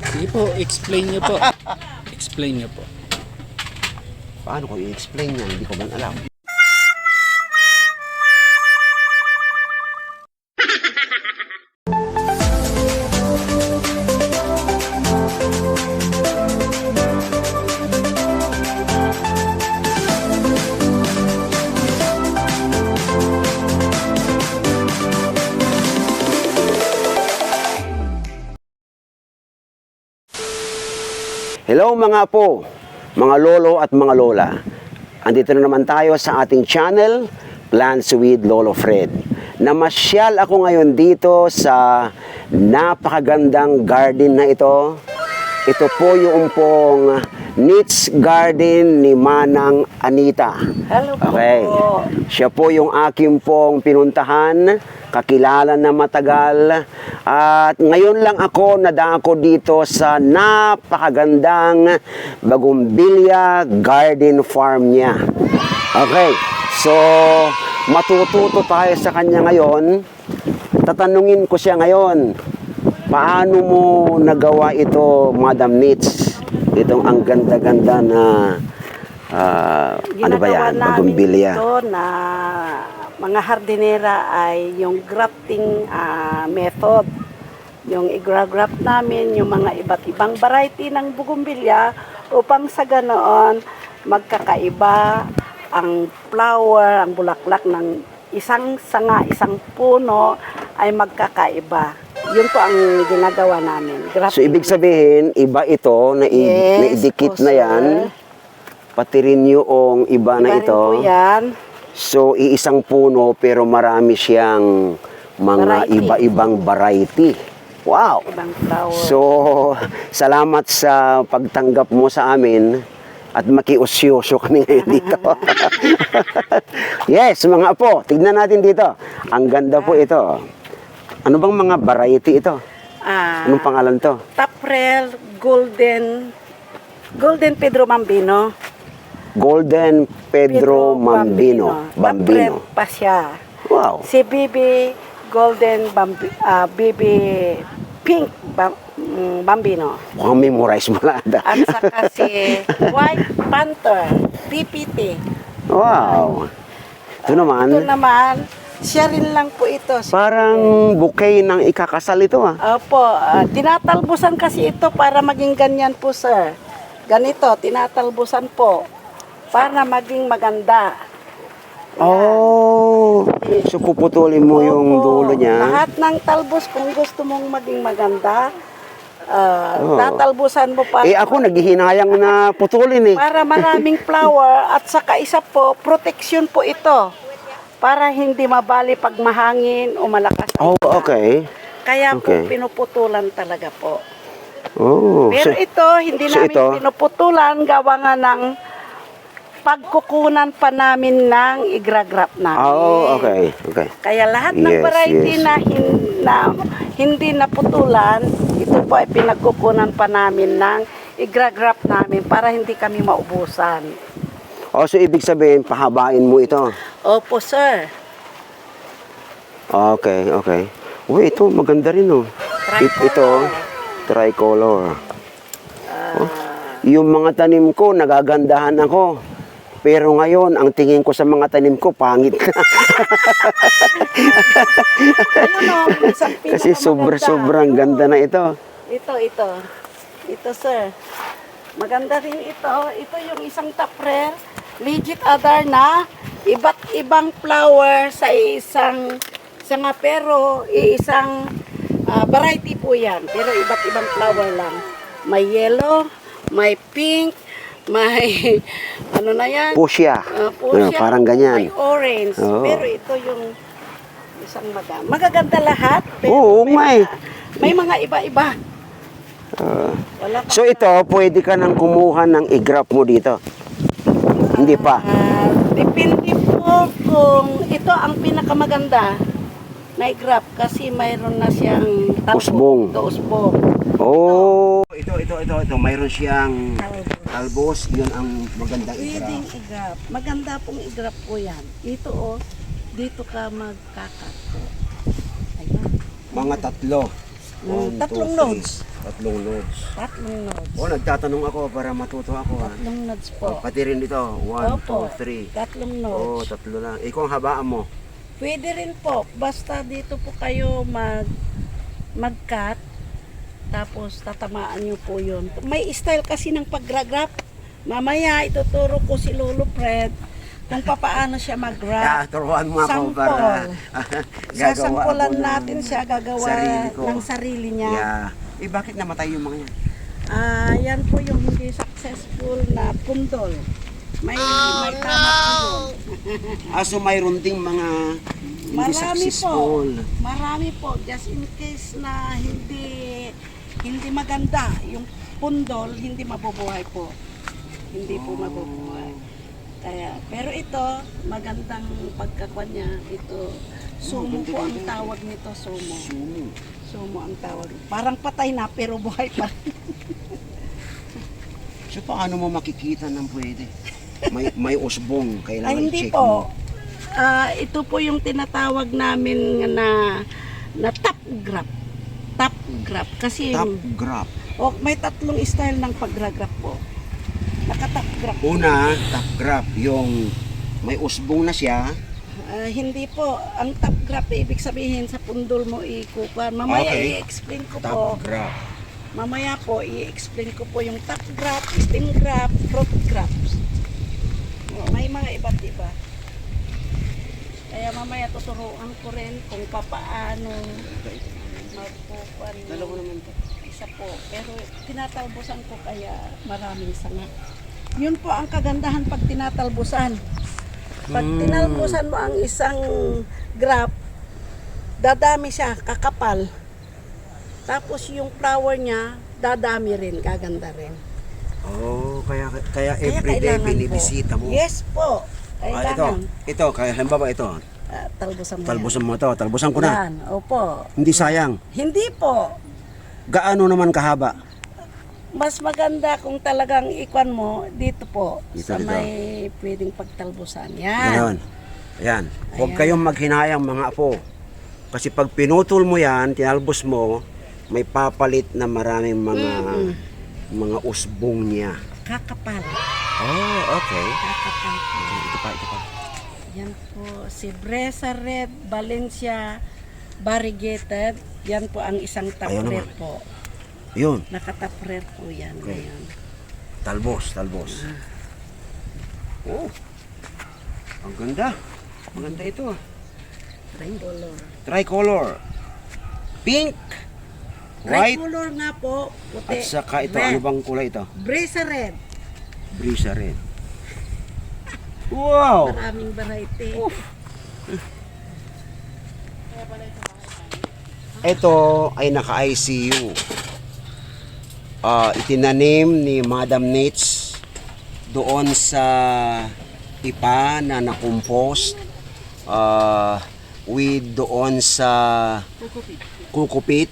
Sige po, explain niyo po. Explain niyo po. Paano ko i-explain yan? Hindi ko man alam. Hello mga apo, mga lolo at mga lola. Andito na naman tayo sa ating channel, Plants with Lolo Fred. Namasyal ako ngayon dito sa napakagandang garden na ito. Ito po yung pong niche garden ni Manang Anita. Hello po. Okay. Siya po yung aking pong pinuntahan, kakilala na matagal. At ngayon lang ako nadako dito sa napakagandang Bougainvillea Garden Farm niya. Okay, so matututo tayo sa kanya ngayon. Tatanungin ko siya ngayon, paano mo nagawa ito, Madam Nits? Itong ang ganda-ganda na, ano ba yan, Bougainvillea? Ito na mga hardinera ay yung grafting method. Yung i-graft namin yung mga iba't ibang variety ng bougainvillea upang sa ganoon magkakaiba ang flower, ang bulaklak ng isang sanga, isang puno ay magkakaiba. Yun po ang ginagawa namin. Grafting. So, ibig sabihin, iba ito, naidikit na yan. Pati rin yung iba na ito. Po yan. So, iisang puno pero marami siyang mga Variety. iba-ibang variety. Wow! Ibang flower. So, salamat sa pagtanggap mo sa amin at makiusyoso kami ngayon dito. Yes, mga apo, tignan natin dito. Ang ganda po ito. Ano bang mga variety ito? Anong pangalan to? Taprel, Golden Pedro Mambino. Golden Pedro Mambino. Taprel pa siya. Wow. Si Bibi Golden Bibi Pink Bambino. Mukhang memorize mo na. At saka si White Panther, PPT. Wow. Ito naman, Ito naman, siya rin lang po ito. parang bouquet ng ikakasal ito ah. Opo, tinatalbusan kasi ito para maging ganyan po, sir. Ganito, tinatalbusan po para maging maganda. Oh, so puputulin mo yung Opo, dulo niya. Lahat ng talbos kung gusto mong maging maganda, tatalbusan mo para, Ako naghihinayang na putulin eh. para maraming flower at saka isa po, protection po ito. Para hindi mabali pag mahangin o malakas. Oh, okay. Kaya Okay. po pinuputulan talaga po. Oh, Pero so, ito, hindi so namin ito? pinuputulan, gawa nga ng pagkukunan pa namin ng igragrap namin. oh, okay, okay. Kaya lahat ng Yes, variety yes. na hindi naputulan, ito po ay pinagkukunan pa namin ng igragrap namin para hindi kami maubusan. Oh, so ibig sabihin, pahabain mo ito. Opo, sir. Okay, okay. Uy, ito maganda rin oh. Ito, tricolor. Oh, yung mga tanim ko, nagagandahan ako. Pero ngayon, ang tingin ko sa mga tanim ko, pangit na. Ayun o, isang Kasi pinakamaganda. sobrang ganda na ito. Ito. Ito, sir. Maganda rin ito. Ito yung isang taprer. Legit adar na. Iba't ibang flower sa isang sanga, pero isang variety po yan. Pero iba't ibang flower lang. May yellow, may pink, may ano na yan? Pusya. Fuchsia, Parang ganyan. may orange. Oo. Pero ito yung isang magaganda lahat. Pero Oo, may. may mga iba-iba. Wala pa. So ito, pwede ka nang kumuha ng i-grab mo dito. Hindi pa. Depende po kung ito ang pinakamaganda na i-grab kasi mayroon na siyang Usbong. usbong. Oh, ito. Mayroon siyang albos. Yun ang magandang Pwedeng i-grab. i-grab. Maganda pong i-grab po yan. Ito dito ka magkakat po. Ayan. Mga tatlo. One, Tatlong two, three. nodes. Tatlong loads. Tatlong nodes. Oh, nagtatanong ako para matuto ako. Tatlong nodes Oh, po. pati rin dito. 1, Opo. 2, 3. Tatlong Oh, nodes. tatlo lang. Ikaw ang habaan mo. Pwede rin po. Basta dito po kayo mag-cut. Tapos tatamaan nyo po yun. May style kasi ng pag-grab. Mamaya ituturo ko si Lolo Fred kung paano siya mag-grab. Turuan mo ako Sampol. para gagawa Sasampulan ako ng natin siya gagawa sarili ko. ng sarili niya. Yeah. Bakit namatay yung mga yan? Yan po yung hindi successful na pundol. May tama po yun. So mayroon ding mga hindi Marami successful. po. Marami po. Just in case na hindi maganda yung pundol, hindi mabubuhay po. Hindi po mabubuhay. Kaya, pero ito, magandang pagkakuan niya. Ito, sumo po ang tawag nito, sumo. Sumo ang tawag. Parang patay na pero buhay pa. So paano mo makikita ng pwede? May usbong, Ay, kailangan hindi i-check mo. po. Ito po yung tinatawag namin na top grab. Top grab. Kasi Top grab. may tatlong style ng pag-grab po. Naka-top grab. Una, top grab. Yung may usbong na siya. Hindi po. Ang top grab, ibig sabihin sa pundol mo ikukuha. Mamaya Okay. i-explain ko po. Top grab. Mamaya po i-explain ko po yung top grab, stem grab, fruit grabs. May mga iba't iba. Kaya mamaya tuturuan ko rin kung paano magpupan. Dalawa naman to. Isa po. Pero tinatalbusan ko kaya maraming sanga. Yun po ang kagandahan pag tinatalbusan. Pag tinalbusan mo ang isang grab, dadami siya, kakapal. Tapos yung flower niya, dadami rin, gaganda rin. Oh, kaya Kaya everyday kailangan binibisita po. mo. Yes po. Kailangan. Ito, kaya halimbawa ito. Talbusan mo Talbusan mo ito, talbusan ko yan. na. Yan, opo. Hindi sayang. Hindi po. Gaano naman kahaba? Mas maganda kung talagang ikwan mo dito po. Dito, sa dito. may pwedeng pagtalbusan. Yan. Ganon. Ayan. Huwag Ayan. kayong maghinayang mga apo. Kasi pag pinutol mo yan, tinalbos mo, may papalit na maraming mga usbong niya. Kakapal. Oh, okay. Kakapal po. Ito pa. Yan po. Si Bresa Red Valencia Variegated. Yan po ang isang top Ayun red naman. po. Yun. Nakatop red po yan. Okay. Ngayon. Talbos. Oh. Ang ganda. Maganda ito. Tricolor. Tricolor. Pink. White. Tricolor nga po. Puti. At saka ito, red. ano bang kulay ito? Bresa Red. Brisa red. Wow! Maraming variety. Ito ay naka-ICU. Itinanim ni Madam Nitz doon sa ipa na na-compost with doon sa kukupit.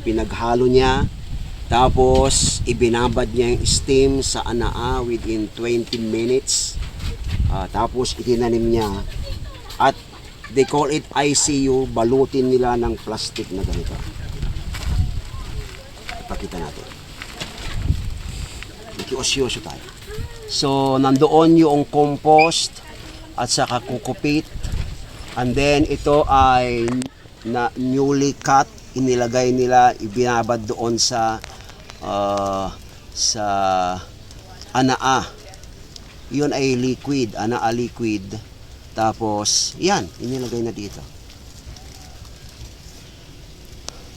Pinaghalo niya. Tapos ibinabad niya yung steam sa anaa within 20 minutes. Tapos itinanim niya. At they call it ICU, balutin nila ng plastic na ganito. Ipakita natin. Ikiosyoso tayo. So, nandoon yung compost at saka kukupit. And then, ito ay newly cut. Inilagay nila, ibinabad doon sa anaa. Yun ay liquid, anaa liquid. Tapos, yan, inilagay na dito.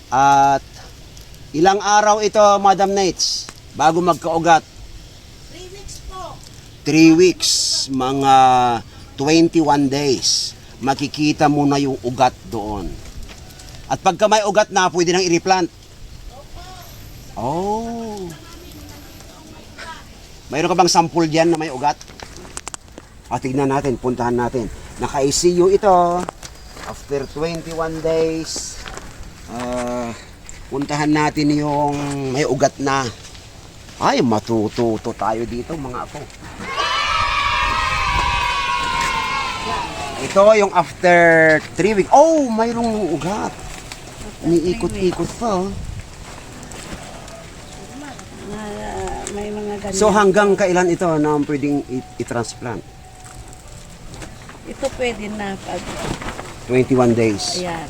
At ilang araw ito, Madam Nates, bago magkaugat? 3 weeks po. 3 weeks, mga 21 days. Makikita mo na yung ugat doon. At pagka may ugat na, pwede nang i-replant. Oh. Mayroon ka bang sample dyan na may ugat? Tignan natin, puntahan natin. Naka-ICU ito. After 21 days, puntahan natin yung may ugat na. Ay, matututo tayo dito mga apo. Ito yung after 3 weeks. Oh, mayroong ugat. Umiikot-ikot pa. Oh. ganyan. So hanggang kailan ito na pwedeng i-transplant? Ito pwede na pag, 21 days. ayan.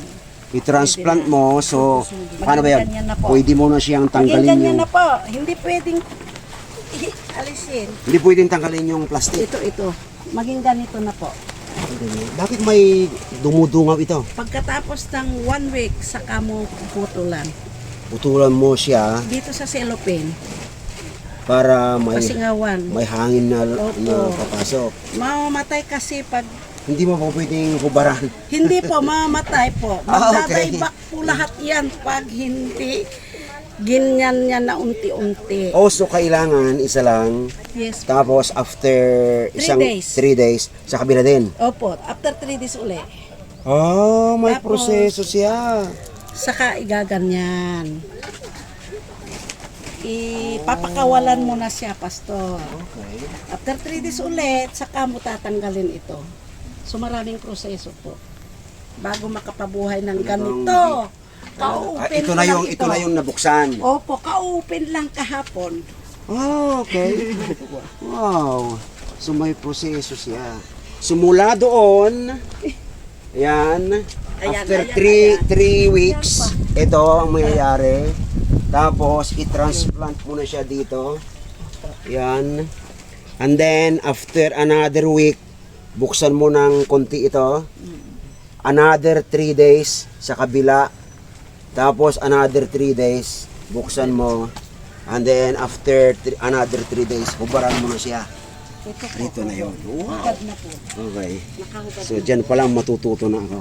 I-transplant Pwede na. mo, so paano ba yan? Ganyan na po. Pwede mo na siyang Maging tanggalin ganyan yung... na po. Hindi pwedeng alisin. Hindi pwedeng tanggalin yung plastic. Ito. Maging ganito na po. Bakit may dumudungaw ito? Pagkatapos ng 1 week, saka mo puputulan. Putulan mo siya Dito sa cellophane, para may pasingawan. may hangin na Opo. papasok. Mamamatay kasi pag Hindi mo po pwedeng hubaran. hindi po, mamamatay po. Ah, okay. Magdadayback po lahat yan pag hindi ganyan yan na unti-unti. Also, kailangan isa lang. Yes. Tapos, after 3 days. 3 days, sa kabila din. Opo, after 3 days uli. Oh, may Tapos- proseso siya. Saka igaganyan. Ipapakawalan mo na siya, pastor. Okay. After 3 days ulit, saka mo tatanggalin ito. So maraming proseso po. Bago makapabuhay ng ganito. Ka-open ito ko na lang yung ito na yung nabuksan. Opo, ka-open lang kahapon. Oh, okay. Wow. So may proseso siya. Sumula doon, yan, after ayan. 3 weeks, ito ang mangyayari. Tapos, i-transplant mo na siya dito. Yan. And then, after another week, buksan mo ng konti ito. Another 3 days sa kabila. Tapos, another 3 days, buksan mo. And then, after another 3 days, hubaran mo na siya. Ito po. Dito na yun. Wow. Hubad na po. Okay. Nakahubad So, dyan pa lang matututo na ako.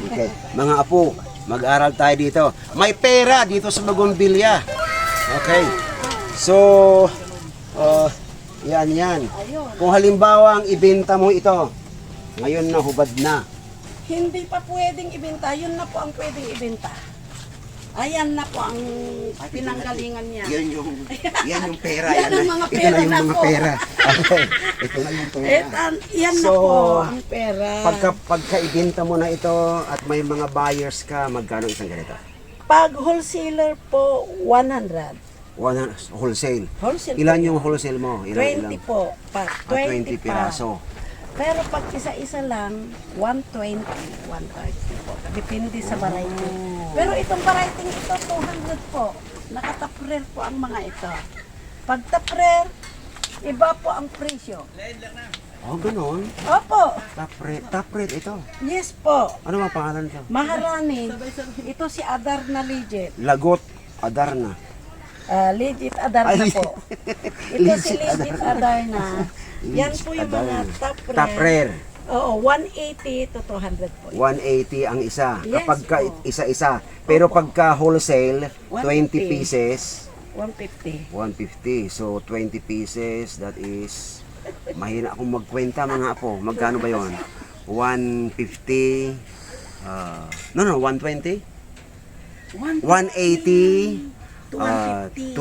Okay. Mga apo, mag-aral tayo dito. May pera dito sa Bougainvillea. Okay. So, yan. Kung halimbawa ang ibenta mo ito, ngayon na hubad na. Hindi pa pwedeng ibenta. Yun na po ang pwedeng ibenta. Ayan na po ang pinanggalingan niya. Yan yung pera. Yan ang mga Ito na pera yung na mga po. pera. Okay. Ito na yung pera. Yan na So, po ang pera. Pagka ibenta mo na ito at may mga buyers ka, magkano isang ganito? Pag wholesaler po, 100. Wholesale. Wholesale Ilan po yung yun. wholesale mo? 20 po. Pa, 20 20 pa. piraso. Pero pag isa-isa lang, 120, 130 po. Depende sa variety. Pero itong variety ito, 200 po. Nakataprer po ang mga ito. Pag taprer, iba po ang presyo. Oh, ganun. Opo. Tapret ito. Yes po. Ano ang pangalan ko? Maharani. Ito si Adar na legit. Lagot Adarna. Legit Adar na po. Ito si legit Adar na. Yan po yung mga taprer. Taprer. Oo, 180 to 200 po. 180 ang isa. Yes Kapag ka po. isa-isa. Pero pagka wholesale, 20 150. pieces, 150. 150. So 20 pieces, that is mahina akong magkwenta mga apo. Magkano ba 'yon? 150 no, 120? 180 250.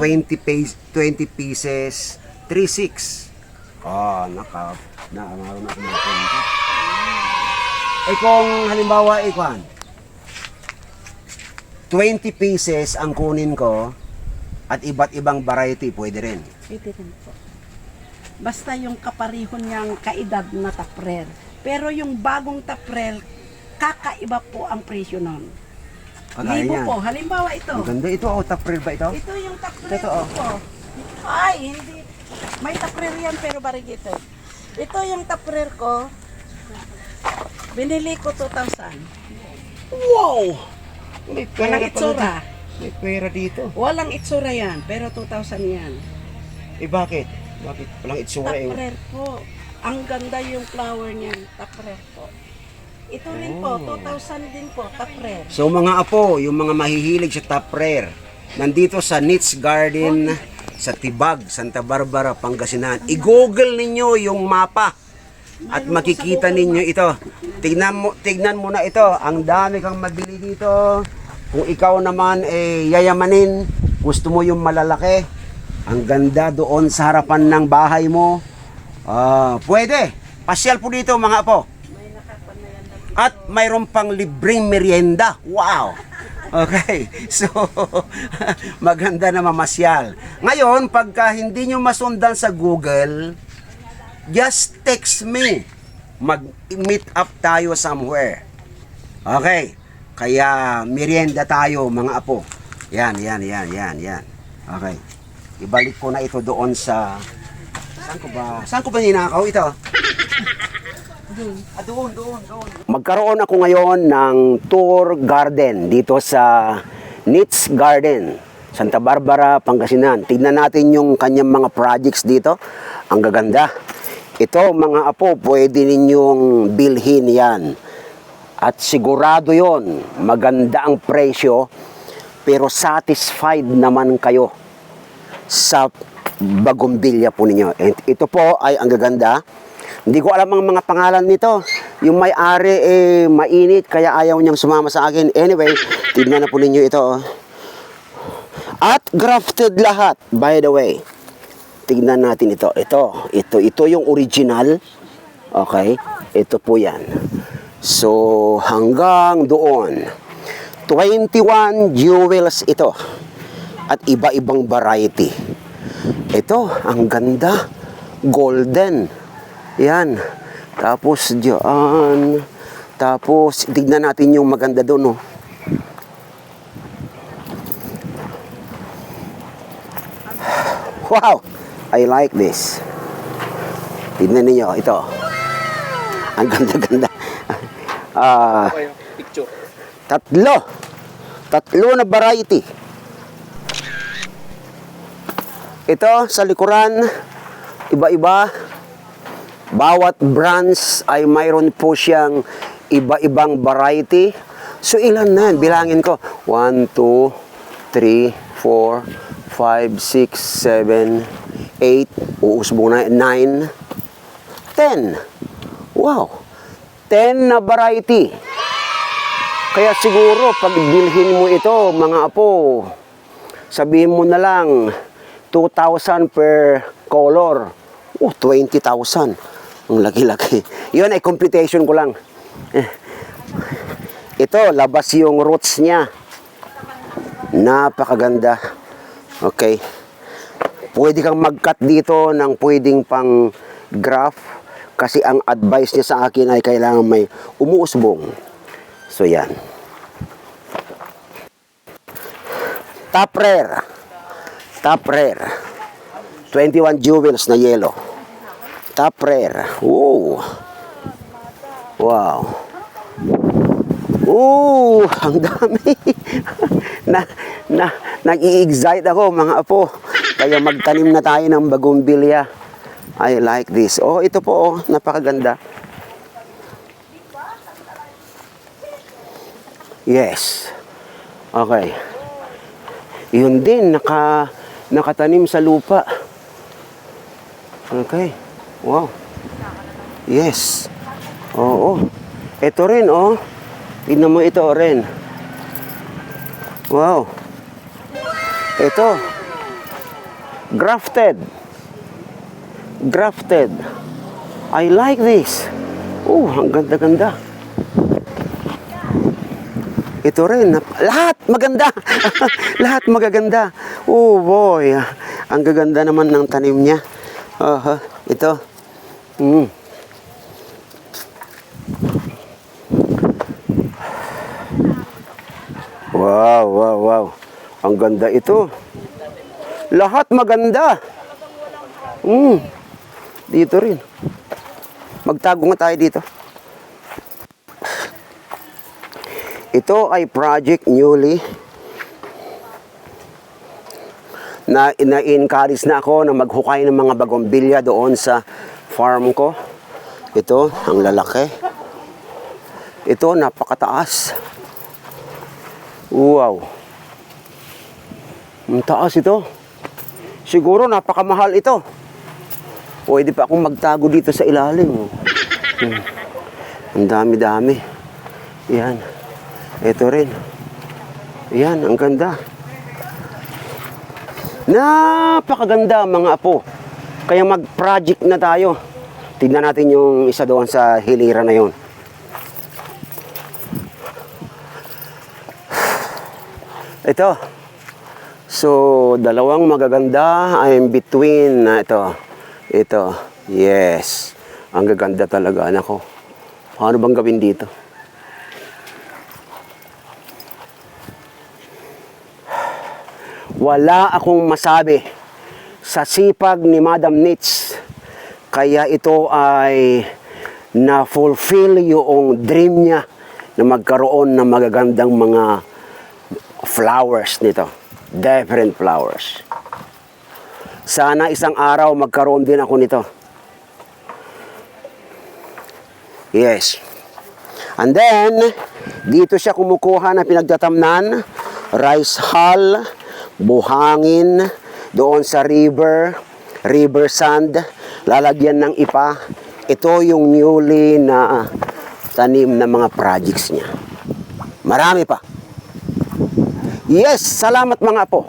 20 pieces, 36. Naamaro na akong magkwenta. Eh kung halimbawa, Kwan, 20 pieces ang kunin ko at iba't ibang variety, pwede rin. Pwede rin po. Basta yung kapariho niyang kaedad na taprer. Pero yung bagong taprer, kakaiba po ang presyo nun. Kagaya Libo niyan. po. Halimbawa ito. Ang ganda ito, taprer ba ito? Ito yung taprer Ito, oh. po. Ay, hindi. May taprer yan pero barig ito. Ito yung taprer ko. Binili ko 2,000. Wow! May Walang itsura. May pera dito. Walang itsura yan, pero 2,000 yan. Eh bakit? Bakit walang itsura eh? Taprer po. Ang ganda yung flower niyan. Taprer po. Ito rin po, 2,000 din po, taprer. So mga apo, yung mga mahihilig sa taprer, nandito sa Nits Garden sa Tibag, Santa Barbara, Pangasinan. I-google ninyo yung mapa at makikita ninyo ito. Tignan mo na ito. Ang dami kang mabili dito. Kung ikaw naman yayamanin, gusto mo yung malalaki, ang ganda doon sa harapan ng bahay mo. Pwede. Pasyal po dito mga apo. At mayroon pang libreng merienda. Wow! Okay, so maganda na mamasyal. Ngayon, pagka hindi nyo masundan sa Google, just text me. Mag-meet up tayo somewhere. Okay, kaya merienda tayo mga apo. Yan. Okay, ibalik ko na ito doon sa... Saan ko ba ninakaw ito? Doon. Magkaroon ako ngayon ng tour garden dito sa Nits Garden, Santa Barbara, Pangasinan. Tignan natin yung kanyang mga projects dito. Ang gaganda. Ito mga apo, pwede ninyong bilhin yan. At sigurado yon, maganda ang presyo, pero satisfied naman kayo sa bagumbilya po ninyo. And ito po ay ang gaganda. Hindi ko alam ang mga pangalan nito. Yung may-ari mainit kaya ayaw niyang sumama sa akin. Anyway, tignan na po ninyo ito. At grafted lahat, by the way. Tignan natin ito. Ito yung original. Okay? Ito po yan. So, hanggang doon. 21 jewels ito. At iba-ibang variety. Ito, ang ganda. Golden. Yan. Tapos diyan. Tapos tignan natin yung maganda doon, oh. Wow! I like this. Tignan niyo ito. Ang ganda-ganda. Picture. Tatlo na variety. Ito sa likuran, iba-iba. Bawat brands ay mayroon po siyang iba-ibang variety. So ilan na yan? Bilangin ko. 1, 2, 3, 4, 5, 6, 7, 8. Uusbong na 9, 10. Wow. 10 na variety. Kaya siguro pag bilhin mo ito, mga apo, sabihin mo na lang 2,000 per color. 20,000. Ang laki-laki. Yun ay computation ko lang. Ito, labas yung roots niya. Napakaganda. Okay. Pwede kang mag-cut dito ng pwedeng pang graph. Kasi ang advice niya sa akin ay kailangan may umuusbong. So, yan. Top rare. 21 jewels na yellow. Top rare. Ooh. Wow. Ooh, ang dami. Nag-i-excite ako, mga apo. Kaya magtanim na tayo ng bagumbilya. I like this. Oh, ito po, oh, napakaganda. Yes. Okay. Yun din, nakatanim sa lupa. Okay. Wow. Yes. Oo. Ito rin, oh. Tignan mo ito rin. Wow. Ito. Grafted. I like this. Oh, ang ganda-ganda. Ito rin. Lahat maganda. Lahat magaganda. Oh, boy. Ang gaganda naman ng tanim niya. Ito. Wow. Ang ganda ito. Lahat maganda. Dito rin. Magtago nga tayo dito. Ito ay project newly na ina-encourage na ako na maghukay ng mga bagumbilya doon sa farm ko. Ito, ang lalaki. Ito, napakataas. Wow. Ang taas ito. Siguro napakamahal ito. Pwede pa akong magtago dito sa ilalim. Ang dami-dami. Yan. Ito rin. Yan, ang ganda. Napakaganda, mga apo. Kaya mag-project na tayo. Tignan natin yung isa doon sa hilira na yon. ito. So, dalawang magaganda. I'm between ito. Ito. Yes. Ang gaganda talaga, anak ko. Paano bang gawin dito? Wala akong masabi sa sipag ni Madam Nitz. Kaya ito ay na-fulfill yung dream niya na magkaroon ng magagandang mga flowers nito. Different flowers. Sana isang araw magkaroon din ako nito. Yes. And then, dito siya kumukuha ng pinagtatamnan, rice hull, buhangin, doon sa river sand, lalagyan ng ipa. Ito yung newly na tanim na mga projects niya. Marami pa. Yes, salamat mga apo.